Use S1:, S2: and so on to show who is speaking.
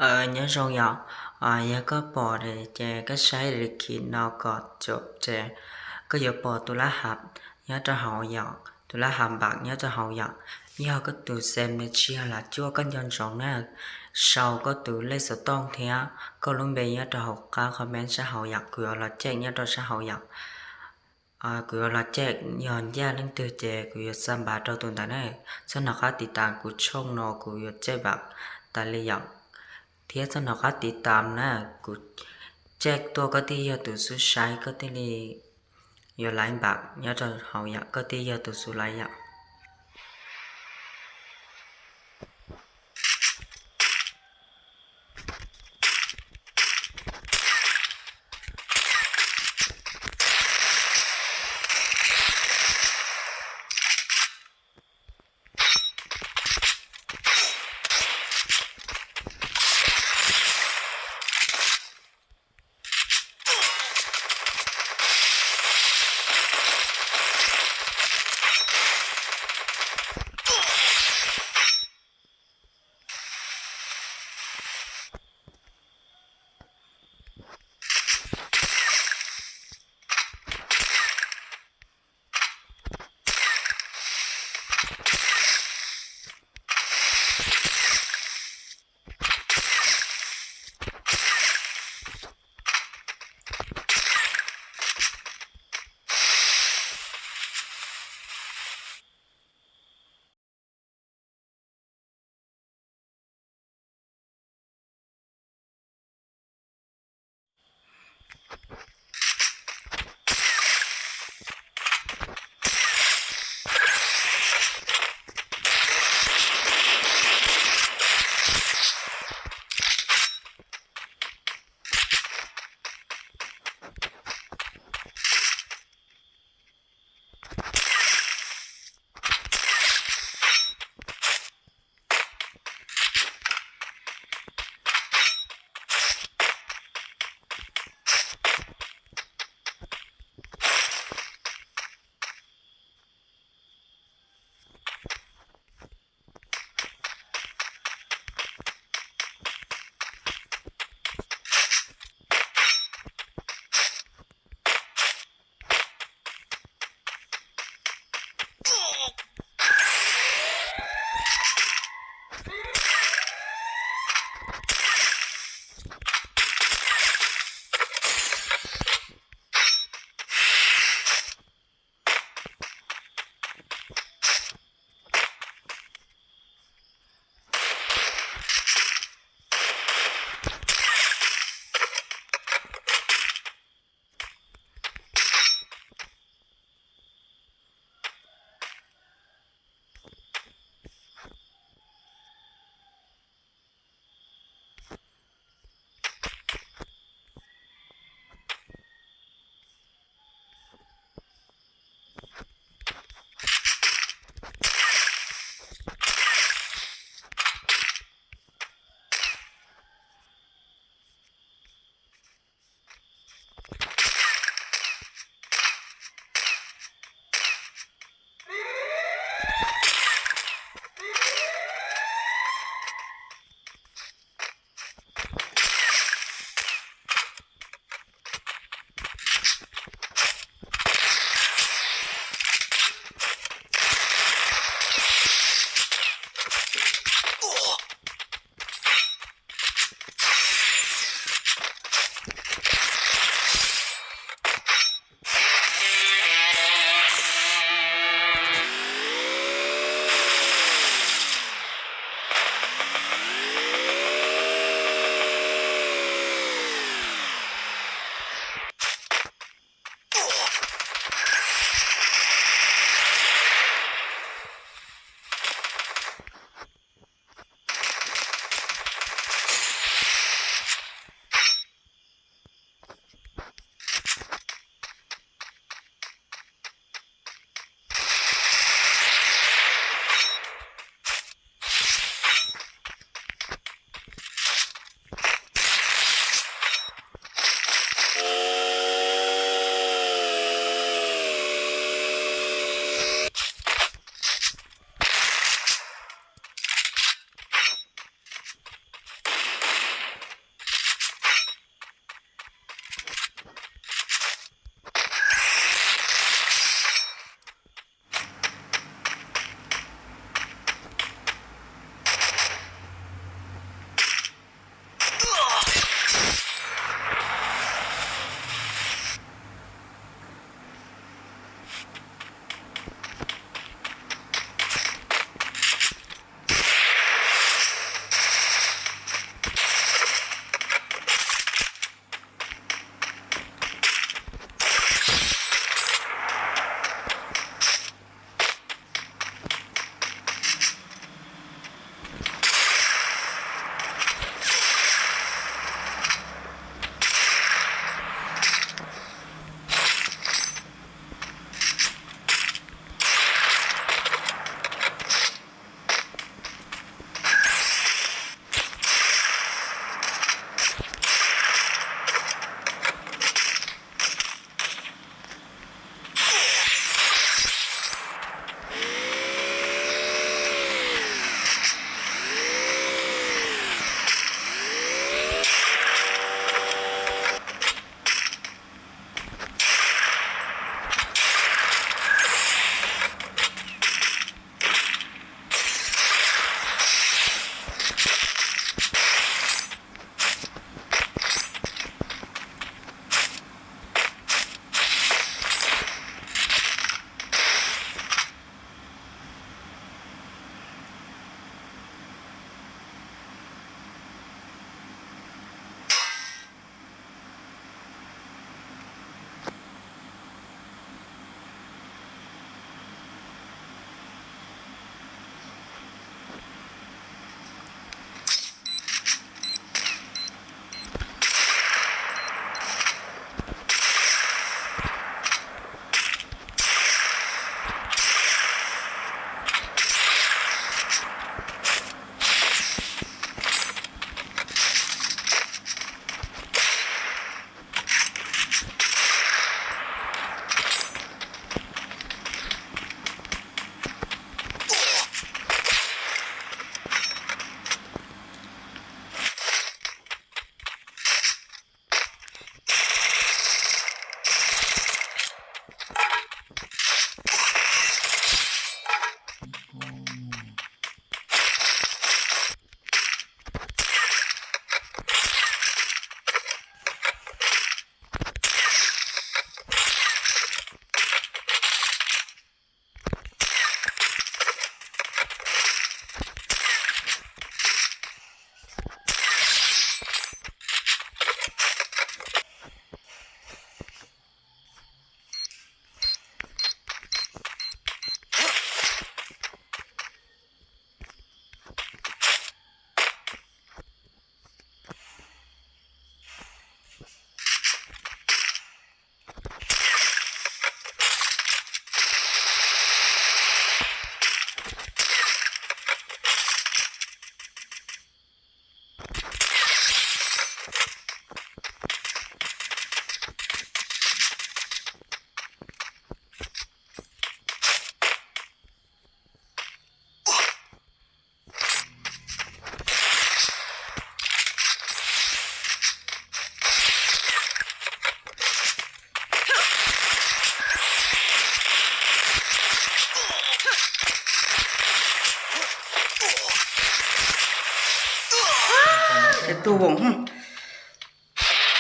S1: nhớ rồi ạ. Nhớ có bỏ để chè cái sai để khi nào có chụp chè có giờ bỏ tôi lá hạt nhớ cho họ dọn tôi lá hàm bạc nhớ cho họ dọn nhớ có từ xem để chia là chúa có nhân rộng nè sau có từ lấy sự tôn thế có luôn bây nhớ cho họ cao comment sẽ họ dọn cửa là chè nhớ cho sẽ họ dọn cửa là chè nhòn gia lên từ chè cửa xăm bà cho tụi ta này sau nó khá tị tàn của trông nó của chè bạc ta lấy dọn thế cho nó khá tị tàm nè của chè tôi có tí giờ từ số sai có tí li giờ lại bạc nhớ cho họ dọn có tí giờ từ số lại dọn cái tuồng